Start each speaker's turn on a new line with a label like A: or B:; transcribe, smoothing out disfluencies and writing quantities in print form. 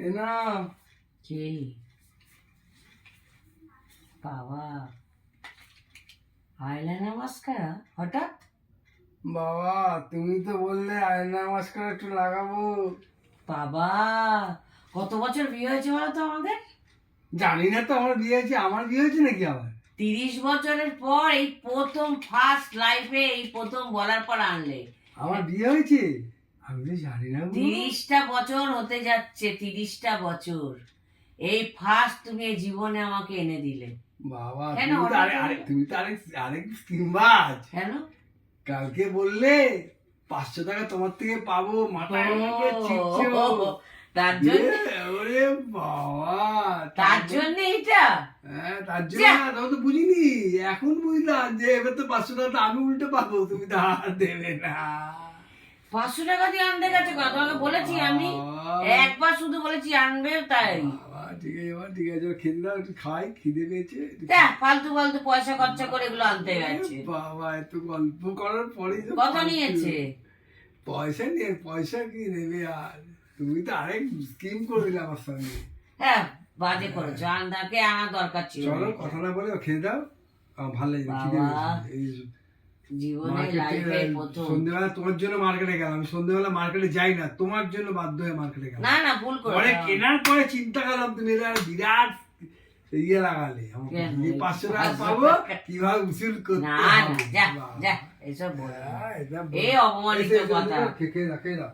A: এ না
B: কে বাবা eyeliner mascara হঠাৎ?
A: বাবা তুমি তো বললে আয়না মাস্কারা একটু লাগাবো।
B: বাবা কত বছর বিয়ে হয়েছে বলো তো আমাদের?
A: জানি না তো আমার বিয়ে হয়েছে, আমার বিয়ে হয়েছে নাকি আবার?
B: 30 বছরের পর এই প্রথম ফার্স্ট লাইফে এই প্রথম বলার পর আনলে।
A: আমার বিয়ে হয়েছে? আমি তো জানি না গো।
B: 30টা বছর হতে যাচ্ছে, 30টা বছর এই ফার্স্ট তুমি এই জীবনে আমাকে এনে দিলে।
A: বাবা
B: কেন
A: তুমি তো
B: হঠাৎ
A: তুমি তো আরেক স্কিমবাজ।
B: কেন?
A: কালকে বললে 500 টাকা তোমার থেকে পাবো, মাথায় ছিটছে।
B: তার জন্য
A: ওরে বাবা,
B: তার জন্য এটা
A: হ্যাঁ তার জন্য না, তখন তো বুঝিনি, এখন বুঝলাম যে এবার তো 500 টাকা তো আমি উল্টে পাবো, তুমি তো আর দেবে না।
B: 500 টাকা দিয়ে আনতে গেছে কথা তোমাকে বলেছি আমি একবার শুধু বলেছি আনবে তাই।
A: বাবা ঠিক আছে, এবার ঠিক আছে, খেতে দাও, একটু খাই, খিদে পেয়েছে।
B: ফালতু ফালতু পয়সা খরচা করে এগুলো আনতে গেছে।
A: বাবা এত গল্প করার পরেই তো
B: কত
A: ফালতু।
B: নিয়েছে?
A: পয়সা নিয়ে, পয়সা কি নেবে আর, তুমি তো আরেক স্কিম করে দিলে আমার সঙ্গে।
B: হ্যাঁ বাজে করেছো, আন্দাকে আনা দরকার ছিল।
A: চলো কথা না বলে খেয়ে দাও, আমার ভালো লাগছে, খিদে
B: বাবা,
A: পেয়েছে। এই
B: জীবনে লাইফে প্রথম।
A: সন্ধ্যেবেলা তোমার জন্য মার্কেটে গেলাম, আমি সন্ধ্যেবেলা মার্কেটে যাই না, তোমার জন্য বাধ্য হয়ে মার্কেটে গেলাম।
B: না না ভুল করে
A: পরে কেনার পরে চিন্তা করলাম তুমি এরা বিরাট ইয়ে লাগালে, আমাকে
B: কেন?
A: 500 টাকা পাবো, কিভাবে উসুল করতে
B: না
A: হবে।
B: না যা
A: বাবা।
B: যা এসব বলো না।
A: হ্যাঁ, এটা
B: এই অপমানিত
A: এসে
B: কথা।
A: খেয়ে দাও, খেয়ে দাও।